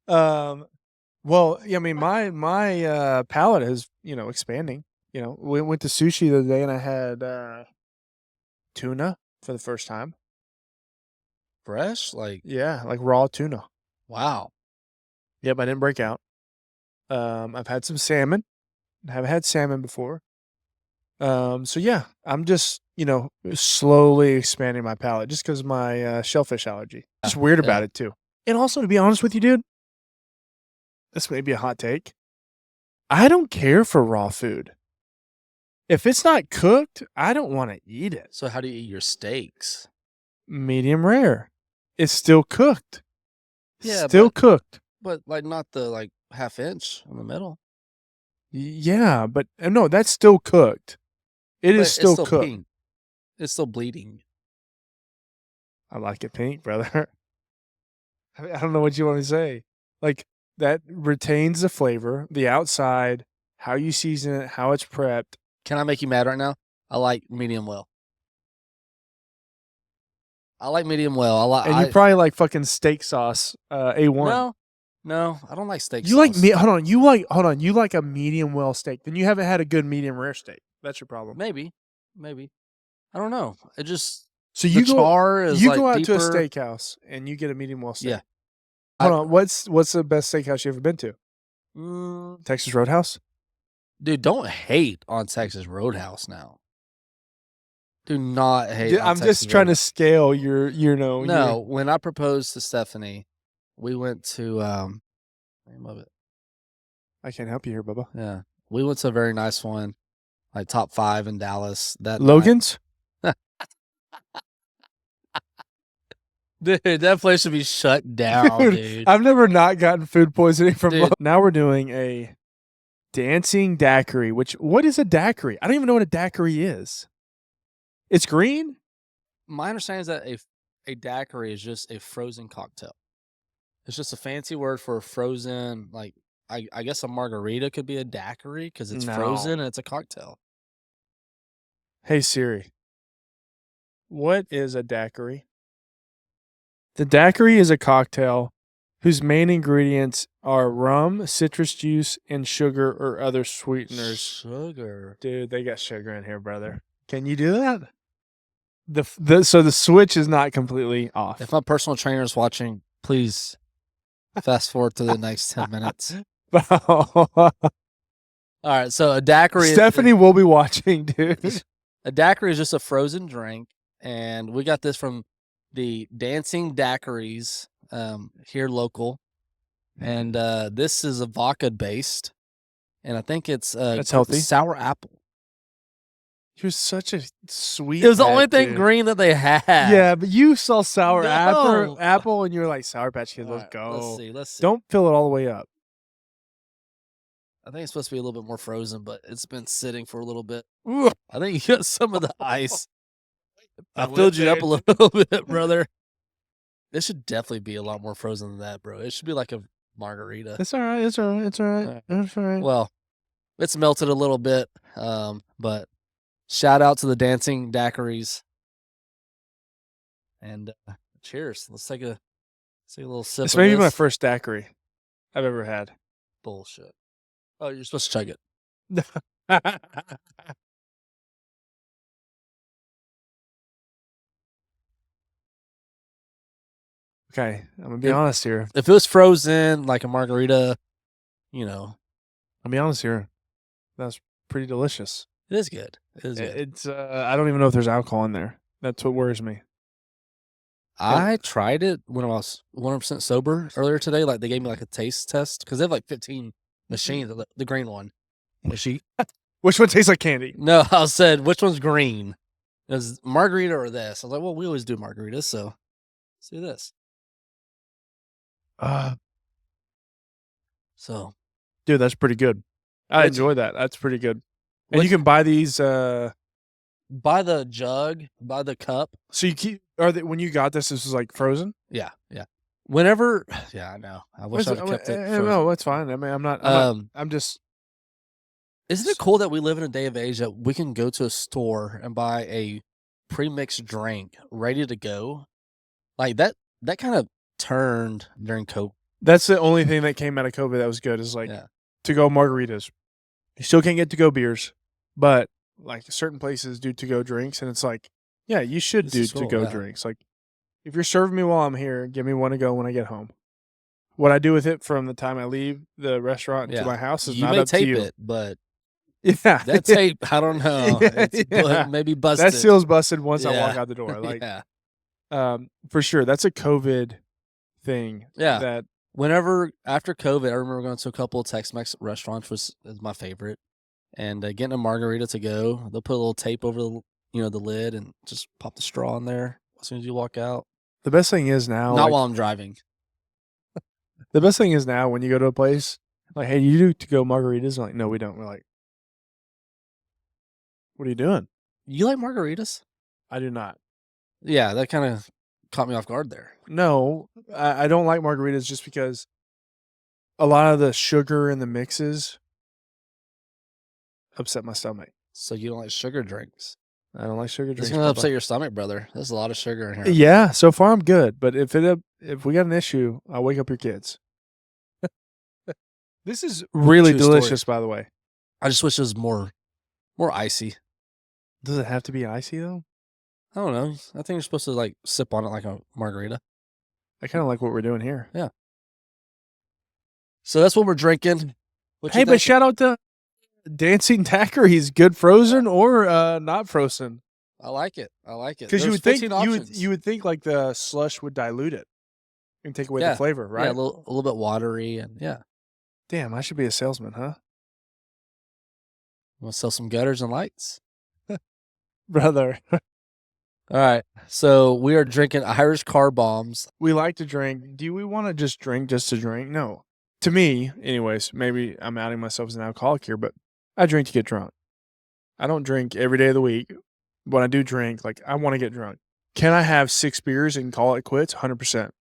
S3: Well, I mean, my palate is, expanding. We went to sushi the other day and I had tuna for the first time.
S2: Fresh, like
S3: Yeah, like raw tuna.
S2: wow.
S3: Yep, I didn't break out. I've had some salmon. I haven't had salmon before. So yeah, I'm just, slowly expanding my palate just because of my shellfish allergy. Just weird about it too. And also, to be honest with you, dude, this may be a hot take. I don't care for raw food. If it's not cooked, I don't want to eat it.
S2: So how do you eat your steaks?
S3: Medium rare. It's still cooked.
S2: Yeah,
S3: Still cooked.
S2: but like not the like half inch in the middle.
S3: Yeah, but no, that's still cooked. It
S2: But
S3: is still
S2: it's
S3: cooked.
S2: pink. It's still bleeding.
S3: I like it pink, brother. I don't know what you want to say. Like, that retains the flavor, the outside, how you season it, how it's prepped.
S2: Can I make you mad right now? I like medium well. I like medium well.
S3: And you probably like fucking steak sauce, A1.
S2: No, I don't like steak
S3: You
S2: sauce.
S3: like me? Hold on. You like a medium well steak? Then you haven't had a good medium rare steak. That's your problem.
S2: Maybe. I don't know. It just
S3: So
S2: the
S3: you go
S2: char is like
S3: out to a
S2: deeper.
S3: steakhouse and you get a medium well steak.
S2: Yeah.
S3: Hold on. What's the best steakhouse you ever been to? Texas Roadhouse.
S2: Dude, don't hate on Texas Roadhouse now. Do not hate.
S3: Yeah,
S2: on
S3: I'm
S2: Texas
S3: just trying to
S2: Roadhouse.
S3: scale your.
S2: No, when I proposed to Stephanie, we went to name of it.
S3: I can't help you here, Bubba.
S2: Yeah, we went to a very nice one, like top 5 in Dallas. That
S3: Logan's.
S2: Dude, that place should be shut down, dude.
S3: I've never not gotten food poisoning from.
S2: Dude.
S3: Now we're doing a dancing daiquiri. What is a daiquiri? I don't even know what a daiquiri is. It's green.
S2: My understanding is that a daiquiri is just a frozen cocktail. It's just a fancy word for a frozen, like I guess a margarita could be a daiquiri because it's frozen and it's a cocktail.
S3: Hey Siri, what is a daiquiri? The daiquiri is a cocktail whose main ingredients are rum, citrus juice, and sugar or other sweeteners.
S2: Sugar.
S3: Dude, they got sugar in here, brother. Can you do that? So the switch is not completely off.
S2: If my personal trainer is watching, please fast forward to the next 10 minutes. All right, so a daiquiri.
S3: Stephanie will be watching, dude.
S2: A daiquiri is just a frozen drink, and we got this from the Dancing Daiquiris here local, and this is a vodka based, and I think it's
S3: That's healthy.
S2: Sour apple.
S3: You're such a sweet.
S2: It was the
S3: pet,
S2: only thing
S3: dude.
S2: green that they had.
S3: Yeah, but you saw sour
S2: No.
S3: apple, and you were like, Sour Patch Kids,
S2: All
S3: let's
S2: right,
S3: go.
S2: Let's see.
S3: Don't fill it all the way up.
S2: I think it's supposed to be a little bit more frozen, but it's been sitting for a little bit. Ooh, I think you got some of the ice. I filled you up a little bit, brother. This should definitely be a lot more frozen than that, bro. It should be like a margarita.
S3: It's all right. It's all right. It's all right. It's all right.
S2: Well, it's melted a little bit, but shout out to the Dancing Daiquiris. And cheers. Let's take a little sip
S3: This
S2: of
S3: may be
S2: this.
S3: my first daiquiri I've ever had.
S2: Bullshit. Oh, you're supposed to chug it.
S3: Okay, I'm gonna be honest here.
S2: If it was frozen like a margarita,
S3: I'll be honest here. That's pretty delicious.
S2: it is good. It is good.
S3: It's I don't even know if there's alcohol in there. That's what worries me.
S2: I tried it when I was 100% sober earlier today. Like they gave me like a taste test because they have like 15 machines. The green one.
S3: Which one tastes like candy?
S2: No, I said which one's green? It was margarita or this. I was like, well, we always do margaritas, so let's do this. So,
S3: Dude, that's pretty good. I enjoy that. That's pretty good. And you can buy these.
S2: Buy the jug, buy the cup.
S3: So you keep. When you got this was like frozen?
S2: Yeah. Whenever, yeah, I know. I wish I'd have kept it.
S3: No, that's fine. I mean, I'm not. I'm just.
S2: Isn't it cool that we live in a day of age that we can go to a store and buy a pre-mixed drink ready to go? Like that kind of turned during COVID.
S3: That's the only thing that came out of COVID that was good is like to-go margaritas. You still can't get to-go beers, but like certain places do to-go drinks, and it's like, yeah, you should do to-go drinks. Like, if you're serving me while I'm here, give me one to go when I get home. What I do with it from the time I leave the restaurant to my house is not up to you.
S2: You may tape it, but
S3: yeah,
S2: that tape, I don't know. It's maybe busted.
S3: That seal's busted once I walk out the door. Like, for sure, that's a COVID thing.
S2: Yeah.
S3: That
S2: whenever after COVID, I remember going to a couple of Tex-Mex restaurants, which is my favorite, and getting a margarita to go. They'll put a little tape over the the lid and just pop the straw in there as soon as you walk out.
S3: The best thing is now,
S2: not while I'm driving.
S3: The best thing is now when you go to a place Like, hey, you do to go margaritas? I'm like, no, we don't. We're like, what are you doing?
S2: You like margaritas?
S3: I do not.
S2: Yeah, that kind of caught me off guard there.
S3: No, I don't like margaritas just because a lot of the sugar in the mixes upset my stomach.
S2: So you don't like sugar drinks?
S3: I don't like sugar
S2: It's
S3: drinks.
S2: gonna
S3: Papa.
S2: upset your stomach, brother. There's a lot of sugar in here.
S3: Yeah, so far I'm good, but if we got an issue, I'll wake up your kids. This is really
S2: True story.
S3: delicious, by the way.
S2: I just wish it was more icy.
S3: Does it have to be icy though?
S2: I don't know. I think you're supposed to like sip on it like a margarita.
S3: I kind of like what we're doing here.
S2: So that's what we're drinking. What you
S3: Hey, but
S2: think?
S3: shout out to Dancing Tacker. He's good frozen or not frozen.
S2: I like it. I like it.
S3: Because you
S2: There's
S3: would think
S2: 15 options.
S3: you would think like the slush would dilute it and take away
S2: Yeah.
S3: the flavor, right?
S2: Yeah, a little bit watery, and yeah.
S3: Damn, I should be a salesman, huh?
S2: Want to sell some gutters and lights?
S3: Brother.
S2: All right. So we are drinking Irish car bombs.
S3: We like to drink. Do we want to just drink just to drink? No. To me, anyways, maybe I'm outing myself as an alcoholic here, but I drink to get drunk. I don't drink every day of the week. When I do drink, like I want to get drunk. Can I have 6 beers and call it quits? 100%.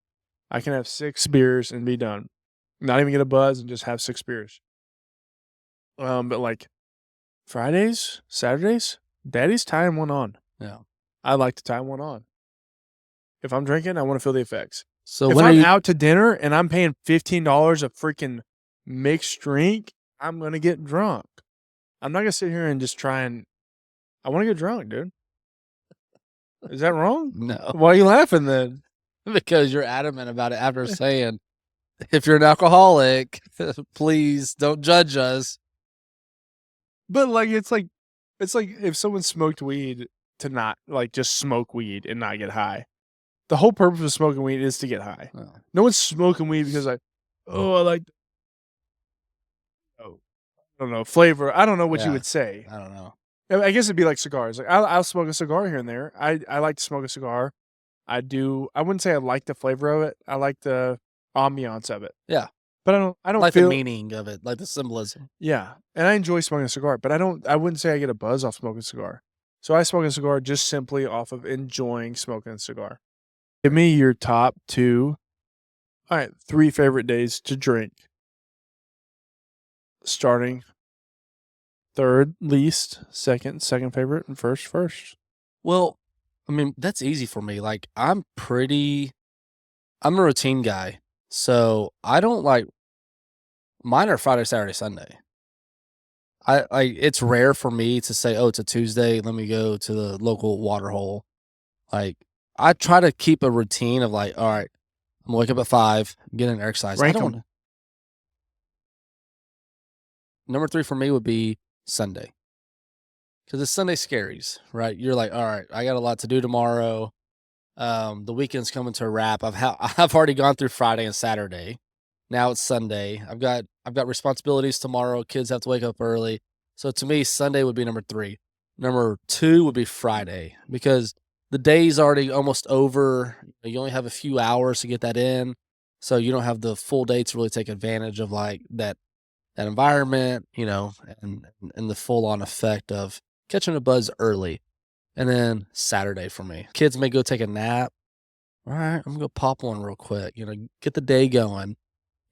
S3: I can have 6 beers and be done. Not even get a buzz and just have 6 beers. But like Fridays, Saturdays, Daddy's tying one on.
S2: Yeah.
S3: I like to tie one on. If I'm drinking, I want to feel the effects.
S2: So
S3: If
S2: when are
S3: I'm
S2: you
S3: out to dinner and I'm paying $15 a freaking mixed drink, I'm gonna get drunk. I'm not gonna sit here and just try and. I want to get drunk, dude. Is that wrong?
S2: No,
S3: Why are you laughing then?
S2: because you're adamant about it after saying, if you're an alcoholic, please don't judge us.
S3: But like it's like if someone smoked weed to not like just smoke weed and not get high. The whole purpose of smoking weed is to get high.
S2: Oh.
S3: No one's smoking weed because I like I don't know, flavor. I don't know what you
S2: Yeah.
S3: would say.
S2: I don't know.
S3: I guess it'd be like cigars. Like I'll smoke a cigar here and there. I like to smoke a cigar. I wouldn't say I like the flavor of it. I like the ambiance of it.
S2: Yeah.
S3: But I don't
S2: Like
S3: feel
S2: the meaning of it, like the symbolism.
S3: Yeah. And I enjoy smoking a cigar, but I wouldn't say I get a buzz off smoking a cigar. So I smoke a cigar just simply off of enjoying smoking a cigar. Give me your top 2. All right, 3 favorite days to drink. Starting third least, second favorite, and first.
S2: Well, I mean, that's easy for me. Like, I'm a routine guy. So I don't like, mine are Friday, Saturday, Sunday. It's rare for me to say, oh, it's a Tuesday, let me go to the local water hole. Like, I try to keep a routine of like, all right, I'm gonna wake up at 5, get an exercise.
S3: Rank
S2: I
S3: 'em.
S2: don't. Number 3 for me would be Sunday. Because it's Sunday scaries, right? You're like, all right, I got a lot to do tomorrow. The weekend's coming to a wrap. I've already gone through Friday and Saturday. Now it's Sunday. I've got responsibilities tomorrow. Kids have to wake up early. So to me, Sunday would be number 3. Number 2 would be Friday, because the day's already almost over. You only have a few hours to get that in. So you don't have the full day to really take advantage of like that environment, and the full on effect of catching a buzz early. And then Saturday for me, kids may go take a nap. All right, I'm gonna go pop one real quick. Get the day going.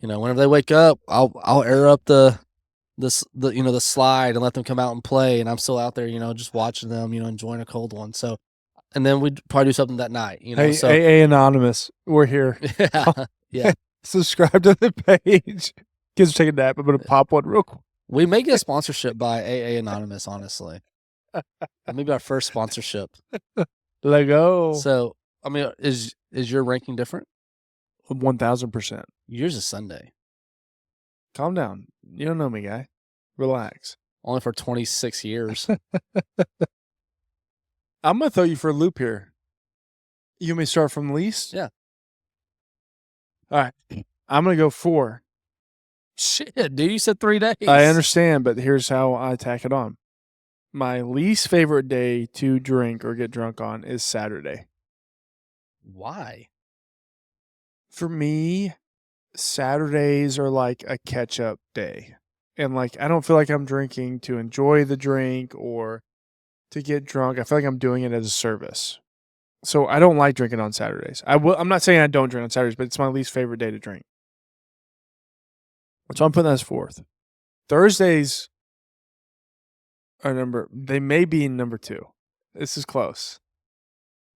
S2: Whenever they wake up, I'll air up the slide and let them come out and play. And I'm still out there, just watching them, enjoying a cold one. So, and then we'd probably do something that night.
S3: Hey,
S2: So
S3: AA Anonymous, we're here.
S2: yeah.
S3: Subscribe to the page. Kids are taking a nap. I'm gonna pop one real quick.
S2: We may get a sponsorship by AA Anonymous, honestly. Maybe our first sponsorship.
S3: Let go.
S2: So, I mean, is your ranking different?
S3: 1000%.
S2: Yours is Sunday.
S3: Calm down. You don't know me, guy. Relax.
S2: Only for 26 years.
S3: I'm gonna throw you for a loop here. You may start from the least.
S2: Yeah.
S3: All right. I'm gonna go 4.
S2: Shit, dude, you said 3 days.
S3: I understand, but here's how I tack it on. My least favorite day to drink or get drunk on is Saturday.
S2: Why?
S3: For me, Saturdays are like a catch up day. And like I don't feel like I'm drinking to enjoy the drink or to get drunk. I feel like I'm doing it as a service. So I don't like drinking on Saturdays. I'm not saying I don't drink on Saturdays, but it's my least favorite day to drink. So I'm putting that as fourth. Thursdays are they may be number 2. This is close.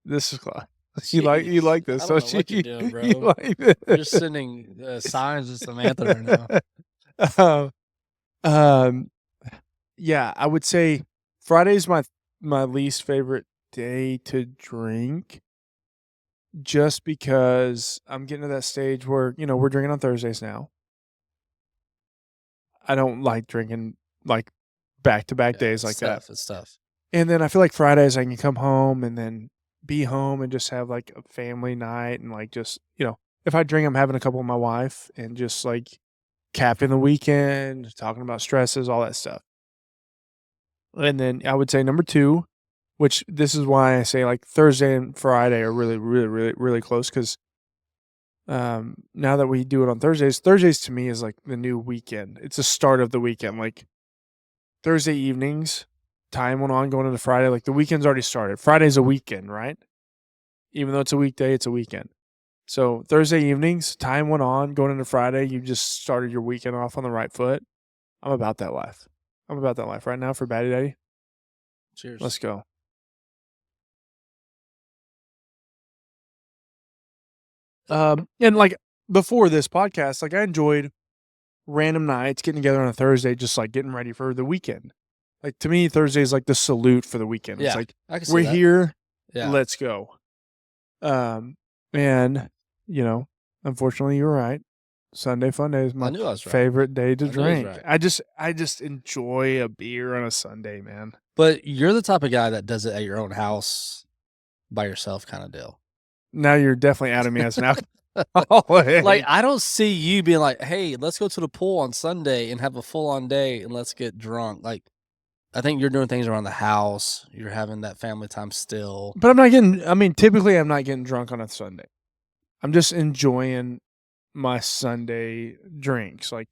S3: This is close. You like this,
S2: I don't know
S3: don't
S2: what
S3: you?
S2: you're doing, bro.
S3: You like this.
S2: You're sending signs to Samantha right now.
S3: Yeah, I would say Friday's my least favorite day to drink, just because I'm getting to that stage where we're drinking on Thursdays now. I don't like drinking like back-to-back days like that.
S2: It's tough.
S3: And then I feel like Fridays I can come home and then be home and just have like a family night and like just, if I drink, I'm having a couple with my wife and just like capping the weekend, talking about stresses, all that stuff. And then I would say number 2, which this is why I say like Thursday and Friday are really, really, really, really close, because now that we do it on Thursdays to me is like the new weekend. It's the start of the weekend. Like Thursday evenings, time went on going into Friday. Like the weekend's already started. Friday's a weekend, right? Even though it's a weekday, it's a weekend. So Thursday evenings, time went on going into Friday. You just started your weekend off on the right foot. I'm about that life. I'm about that life right now for Paddy Daddy.
S2: Cheers.
S3: Let's go. And like before this podcast, like I enjoyed random nights getting together on a Thursday, just like getting ready for the weekend. Like to me, Thursday is like the salute for the weekend. It's like
S2: I can see
S3: we're
S2: that.
S3: here,
S2: Yeah.
S3: let's go. And unfortunately, you're right. Sunday Funday is my
S2: knew I was right.
S3: favorite day to
S2: I knew I was
S3: drink.
S2: right.
S3: I just enjoy a beer on a Sunday, man.
S2: But you're the type of guy that does it at your own house by yourself kind of deal.
S3: Now you're definitely outing me as an alcoholic.
S2: Like, I don't see you being like, hey, let's go to the pool on Sunday and have a full-on day and let's get drunk. Like, I think you're doing things around the house. You're having that family time still.
S3: But typically I'm not getting drunk on a Sunday. I'm just enjoying my Sunday drinks. Like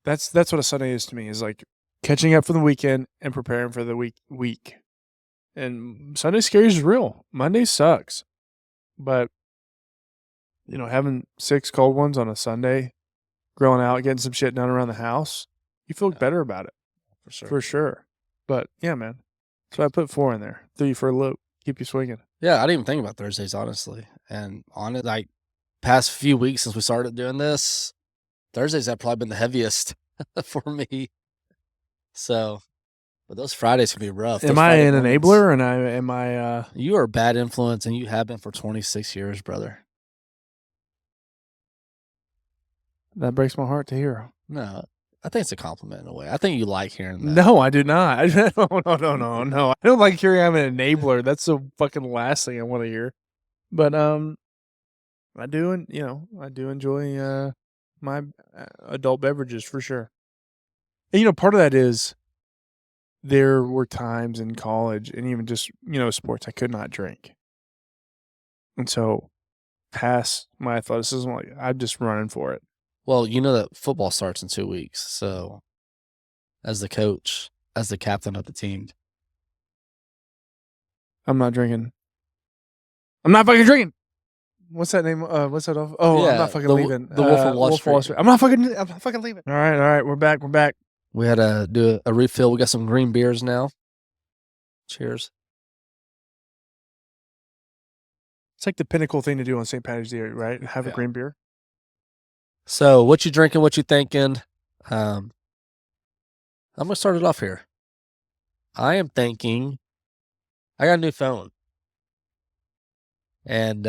S3: that's what a Sunday is to me, is like catching up for the weekend and preparing for the week. And Sunday scaries is real. Monday sucks. But having 6 cold ones on a Sunday, grilling out, getting some shit done around the house, you feel better about it. For sure. But yeah, man. So I put 4 in there. 3 for a loop. Keep you swinging.
S2: Yeah, I didn't even think about Thursdays, honestly. And on it, like, past few weeks since we started doing this, Thursdays have probably been the heaviest for me. So, but those Fridays can be rough.
S3: Am I an enabler? And am I?
S2: You are a bad influence, and you have been for 26 years, brother.
S3: That breaks my heart to hear.
S2: No, I think it's a compliment in a way. I think you like hearing that.
S3: No, I do not. No. I don't like hearing I'm an enabler. That's the fucking last thing I want to hear. But I do enjoy my adult beverages for sure. And part of that is there were times in college and even just sports I could not drink, and so past my athleticism, like I'm just running for it.
S2: Well, you know that football starts in 2 weeks, so as the coach, as the captain of the team,
S3: I'm not drinking. I'm not fucking drinking. What's that name? What's that off? Oh,
S2: Yeah,
S3: I'm not fucking leaving.
S2: the Wolf of Wall Street.
S3: I'm not fucking leaving. All right. We're back.
S2: we had to do a refill. We got some green beers now. Cheers.
S3: It's like the pinnacle thing to do on St. Paddy's Day, right? Have a green beer.
S2: So, what you drinking? What you thinking? I'm gonna start it off here. I am thinking. I got a new phone, and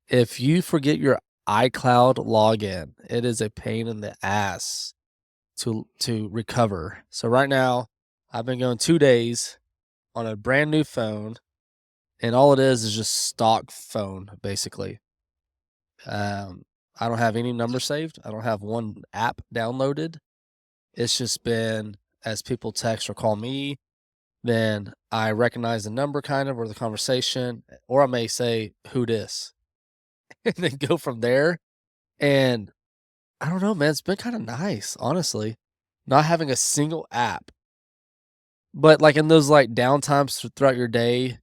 S2: if you forget your iCloud login, it is a pain in the ass to recover. So right now, I've been going 2 days on a brand new phone, and all it is just stock phone basically. I don't have any number saved. I don't have one app downloaded. It's just been as people text or call me, then I recognize the number kind of or the conversation, or I may say, who dis? And then go from there. And I don't know, man, it's been kind of nice, honestly, not having a single app. But like in those like downtimes throughout your day,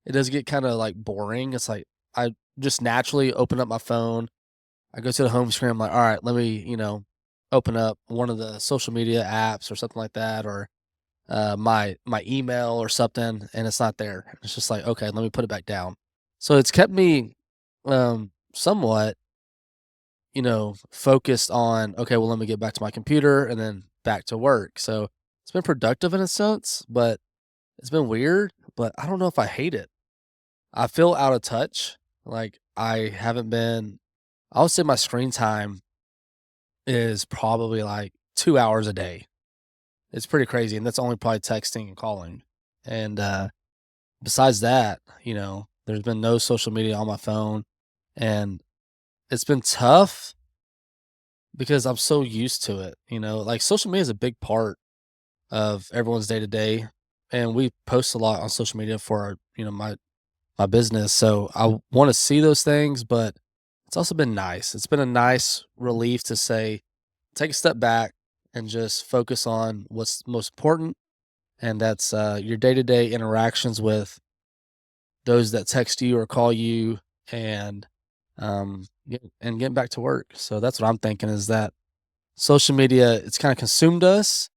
S2: it does get kind of like boring. It's like I just naturally open up my phone. I go to the home screen. I'm like, all right, let me, open up one of the social media apps or something like that, or my email or something, and it's not there. It's just like, okay, let me put it back down. So it's kept me somewhat, focused on, okay, well, let me get back to my computer and then back to work. So it's been productive in a sense, but it's been weird, but I don't know if I hate it. I feel out of touch. Like I haven't been, I would say my screen time is probably like 2 hours a day. It's pretty crazy. And that's only probably texting and calling. And besides that, there's been no social media on my phone. And it's been tough because I'm so used to it. Like social media is a big part of everyone's day to day. And we post a lot on social media for our, my business. So I want to see those things, but it's also been nice. It's been a nice relief to say, take a step back and just focus on what's most important. And that's your day to day interactions with those that text you or call you, and getting back to work. So that's what I'm thinking, is that social media, it's kind of consumed us.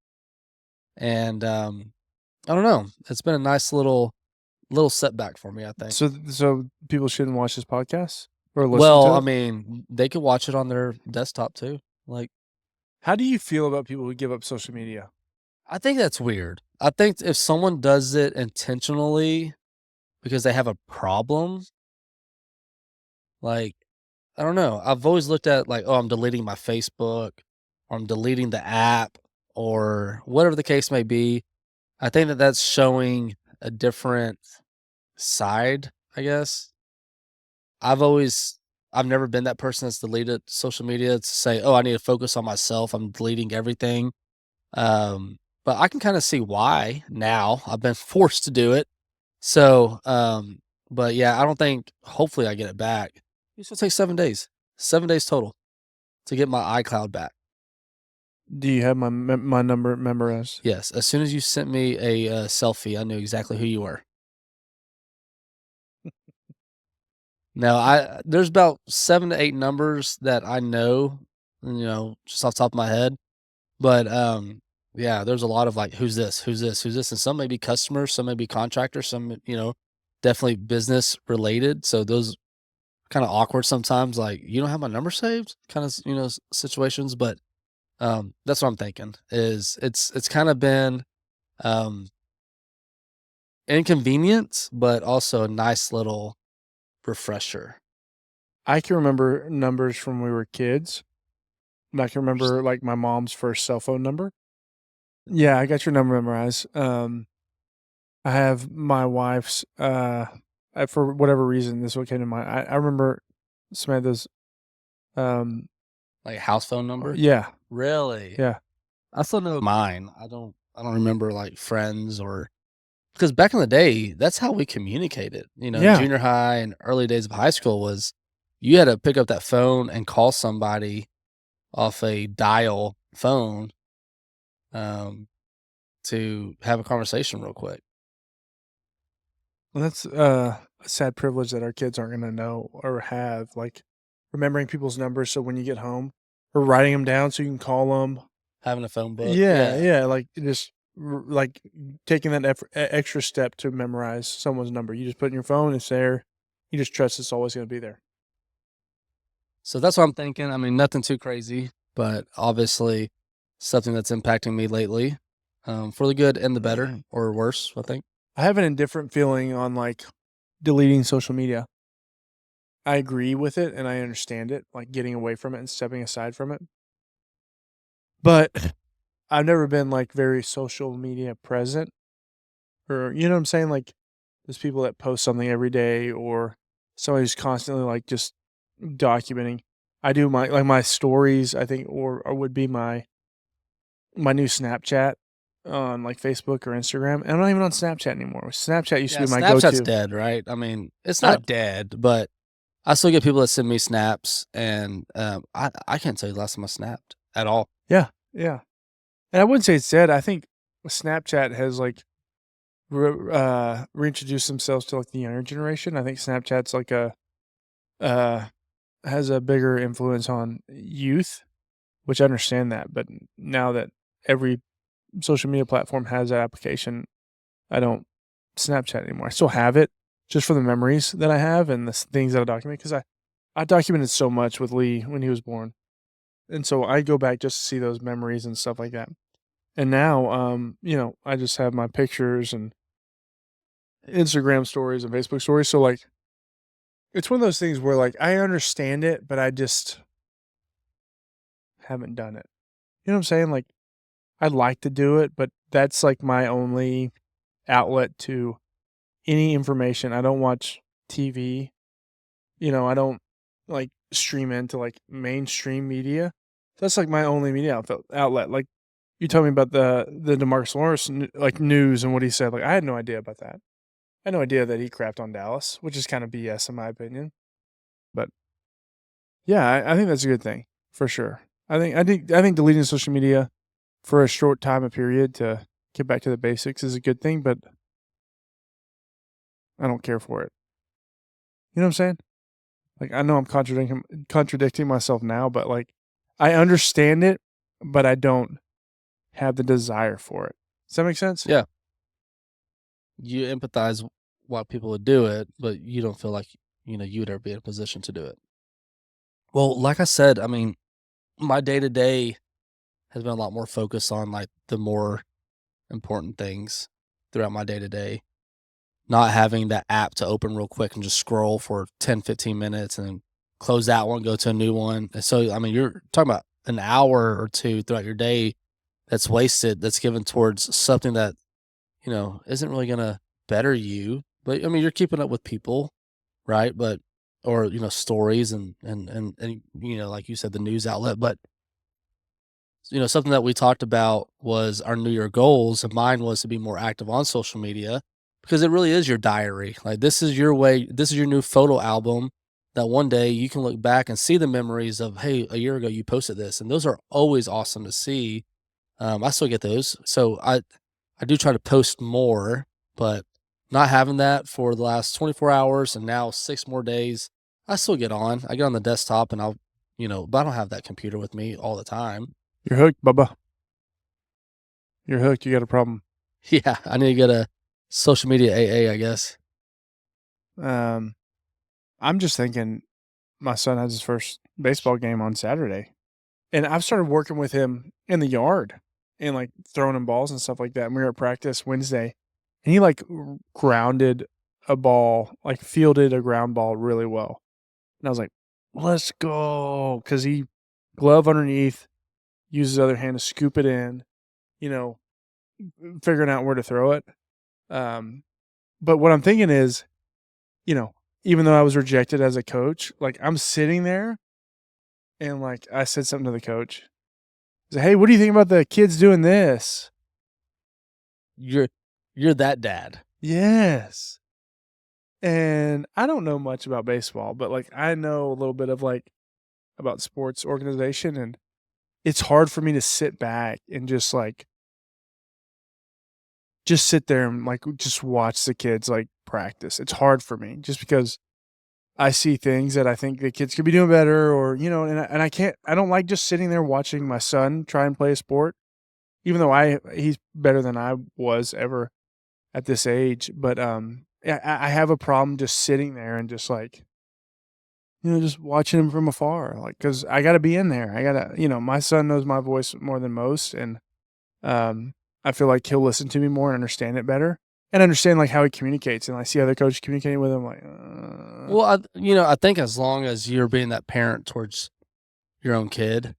S2: And I don't know. It's been a nice little setback for me, I think.
S3: So people shouldn't watch this podcast or listen
S2: Well,
S3: to
S2: I
S3: it?
S2: mean, they could watch it on their desktop too. Like,
S3: How do you feel about people who give up social media?
S2: I think that's weird. I think if someone does it intentionally because they have a problem, like, I don't know. I've always looked at like, oh, I'm deleting my Facebook, or I'm deleting the app, or whatever the case may be. I think that that's showing a different side, I guess. I've never been that person that's deleted social media to say, oh, I need to focus on myself. I'm deleting everything. But I can kind of see why now. I've been forced to do it. So, but yeah, I don't think, hopefully I get it back. It's gonna take 7 days, 7 days total to get my iCloud back.
S3: Do you have my number memorized?
S2: Yes. As soon as you sent me a selfie, I knew exactly who you were. Now, there's about 7 to 8 numbers that I know, just off the top of my head. But, yeah, there's a lot of like, who's this? Who's this? Who's this? And some may be customers, some may be contractors, some, definitely business related. So those kind of awkward sometimes, like, you don't have my number saved kind of, situations. But, that's what I'm thinking, is it's kind of been, um, inconvenient, but also a nice little refresher.
S3: I can remember numbers from when we were kids. And I can remember like my mom's first cell phone number. Yeah, I got your number memorized. I have my wife's. For whatever reason, this is what came to mind. I remember Samantha's.
S2: Like a house phone number?
S3: Yeah,
S2: Really?
S3: yeah,
S2: I still know mine. I don't remember like friends, or because back in the day, that's how we communicated.
S3: Yeah.
S2: Junior high and early days of high school was, you had to pick up that phone and call somebody off a dial phone, to have a conversation real quick.
S3: Well, that's a sad privilege that our kids aren't going to know or have. Like remembering people's numbers, so when you get home, or writing them down so you can call them.
S2: Having a phone book.
S3: Yeah, like just like taking that extra step to memorize someone's number. You just put it in your phone, it's there. You just trust it's always going to be there.
S2: So that's what I'm thinking. I mean, nothing too crazy, but obviously something that's impacting me lately, for the good and the better, or worse, I think.
S3: I have an indifferent feeling on like deleting social media. I agree with it and I understand it, like getting away from it and stepping aside from it. But I've never been like very social media present, or you know what I'm saying? Like there's people that post something every day, or somebody who's constantly like just documenting. I do my stories, I think, or would be my new Snapchat on like Facebook or Instagram. And I'm not even on Snapchat anymore. Snapchat used to be my
S2: Snapchat's
S3: go-to.
S2: dead, right? I mean, it's not dead, but I still get people that send me snaps, and I can't tell you the last time I snapped at all.
S3: Yeah, yeah. And I wouldn't say it's dead. I think Snapchat has like reintroduced themselves to like the younger generation. I think Snapchat's like uh has a bigger influence on youth, which I understand that. But now that every social media platform has that application, I don't Snapchat anymore. I still have it just for the memories that I have and the things that I document, because I documented so much with Lee when he was born. And so I go back just to see those memories and stuff like that. And now, I just have my pictures and Instagram stories and Facebook stories. So like, it's one of those things where like I understand it, but I just haven't done it. You know what I'm saying? Like, I'd like to do it, but that's like my only outlet to any information. I don't watch TV. I don't like stream into like mainstream media. That's like my only media outlet. Like, you told me about the DeMarcus Lawrence like news and what he said. Like, I had no idea about that. I had no idea that he crapped on Dallas, which is kind of BS in my opinion. But yeah, I think that's a good thing for sure. I think deleting social media for a short time of period to get back to the basics is a good thing, but I don't care for it. You know what I'm saying? Like, I know I'm contradicting myself now, but like, I understand it, but I don't have the desire for it. Does that make sense?
S2: Yeah. You empathize why people would do it, but you don't feel like, you would ever be in a position to do it. Well, like I said, I mean, my day-to-day has been a lot more focused on, like, the more important things throughout my day-to-day. Not having that app to open real quick and just scroll for 10, 15 minutes and then close that one, go to a new one. And so, I mean, you're talking about an hour or 2 throughout your day that's wasted, that's given towards something that, isn't really gonna better you. But, I mean, you're keeping up with people, right? But or, stories and, like you said, the news outlet. But, something that we talked about was our New Year goals, and mine was to be more active on social media because it really is your diary. Like, this is your way, this is your new photo album that one day you can look back and see the memories of, hey, a year ago you posted this. And those are always awesome to see. I still get those. So I do try to post more, but not having that for the last 24 hours and now 6 more days, I still get on. I get on the desktop and but I don't have that computer with me all the time.
S3: You're hooked, Bubba. You're hooked. You got a problem.
S2: Yeah, I need to get a social media AA, I guess.
S3: I'm just thinking my son has his first baseball game on Saturday. And I've started working with him in the yard and like throwing him balls and stuff like that. And we were at practice Wednesday and he like grounded a ball, like fielded a ground ball really well. And I was like, let's go. Cause he glove underneath, uses his other hand to scoop it in, figuring out where to throw it. But what I'm thinking is, even though I was rejected as a coach, like I'm sitting there and like I said something to the coach. I said, hey, what do you think about the kids doing this?
S2: You're that dad.
S3: Yes. And I don't know much about baseball, but like I know a little bit of like about sports organization, and it's hard for me to sit back and just sit there and like just watch the kids like practice. It's hard for me just because I see things that I think the kids could be doing better, or and I don't like just sitting there watching my son try and play a sport, even though he's better than I was ever at this age. But I have a problem just sitting there and just like just watching him from afar, like, because I got to be in there. I gotta, my son knows my voice more than most, and I feel like he'll listen to me more and understand it better. And understand like how he communicates, and I see other coaches communicating with him. Like,
S2: Well, I think as long as you're being that parent towards your own kid,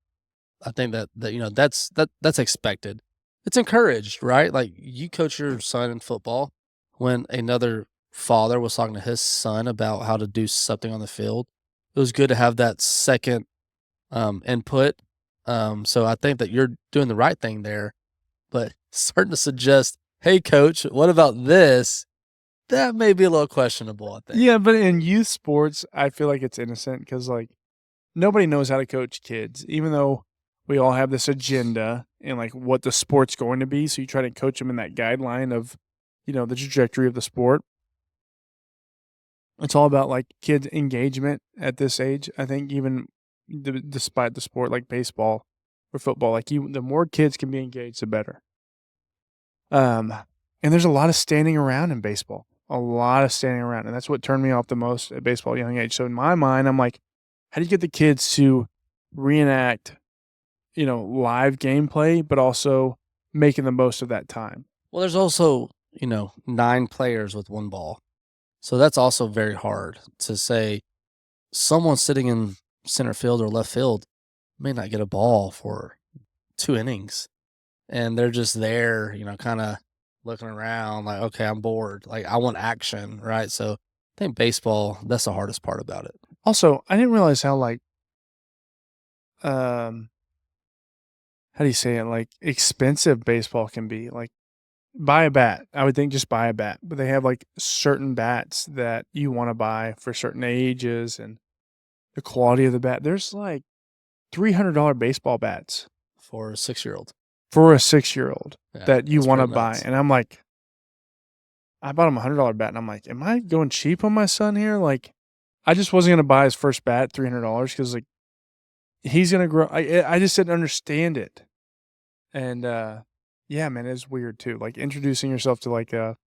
S2: I think that that's expected. It's encouraged, right? Like, you coach your son in football. When another father was talking to his son about how to do something on the field, it was good to have that second input. So I think that you're doing the right thing there. But starting to suggest, hey, coach, what about this? That may be a little questionable, I think.
S3: Yeah, but in youth sports, I feel like it's innocent because like nobody knows how to coach kids, even though we all have this agenda and like what the sport's going to be. So you try to coach them in that guideline of, the trajectory of the sport. It's all about like kids' engagement at this age. I think even despite the sport like baseball or football, like the more kids can be engaged, the better. And there's a lot of standing around in baseball, a lot of standing around, and that's what turned me off the most at baseball at a young age. So in my mind, I'm like, how do you get the kids to reenact, live gameplay, but also making the most of that time?
S2: Well, there's also, 9 players with 1 ball. So that's also very hard to say someone sitting in center field or left field may not get a ball for 2 innings. And they're just there, kind of looking around like, okay, I'm bored. Like, I want action, right? So I think baseball, that's the hardest part about it.
S3: Also, I didn't realize how like, how do you say it? Like expensive baseball can be. Like, buy a bat. I would think just buy a bat, but they have like certain bats that you want to buy for certain ages and the quality of the bat. There's like $300 baseball bats
S2: For a 6-year-old.
S3: for a 6-year-old
S2: Yeah,
S3: that you
S2: that's
S3: want to
S2: pretty
S3: buy.
S2: nuts.
S3: And I'm like, I bought him $100 bat, and I'm like, am I going cheap on my son here? Like, I just wasn't gonna buy his first bat $300 because like he's gonna grow. I just didn't understand it, and yeah, man, it's weird too. Like introducing yourself to like the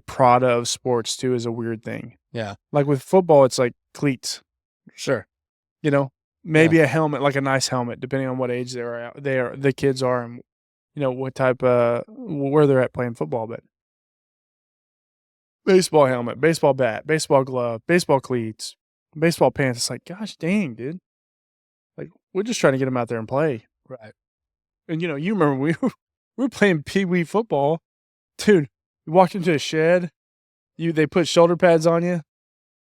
S3: Prada of sports too is a weird thing.
S2: Yeah,
S3: Like with football, it's like cleats,
S2: sure.
S3: maybe a helmet, like a nice helmet, depending on what age the kids are, and what type where they're at playing football. But baseball helmet, baseball bat, baseball glove, baseball cleats, baseball pants. It's like, gosh dang, dude. Like we're just trying to get them out there and play.
S2: Right.
S3: And you remember we were playing pee wee football, dude. You walked into a shed, they put shoulder pads on you,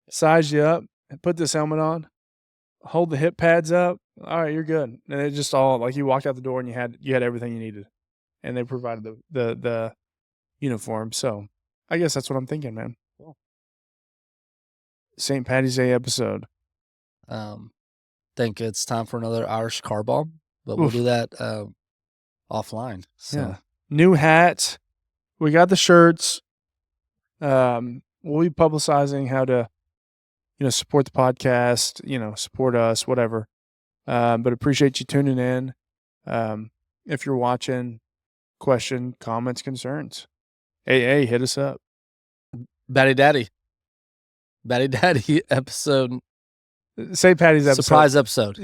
S3: size you up, and put this helmet on, hold the hip pads up. All right, you're good. And it just all like you walked out the door and you had everything you needed, and they provided the uniform. So I guess that's what I'm thinking, man.
S2: Cool.
S3: St. Paddy's Day episode.
S2: Think it's time for another Irish car bomb, but we'll
S3: Oof.
S2: do that offline. So
S3: Yeah. New hats. We got the shirts. We'll be publicizing how to, support the podcast, support us, whatever. But appreciate you tuning in. If you're watching, question, comments, concerns. Hey, hit us up.
S2: Batty Daddy episode,
S3: St. Paddy's episode.
S2: surprise episode.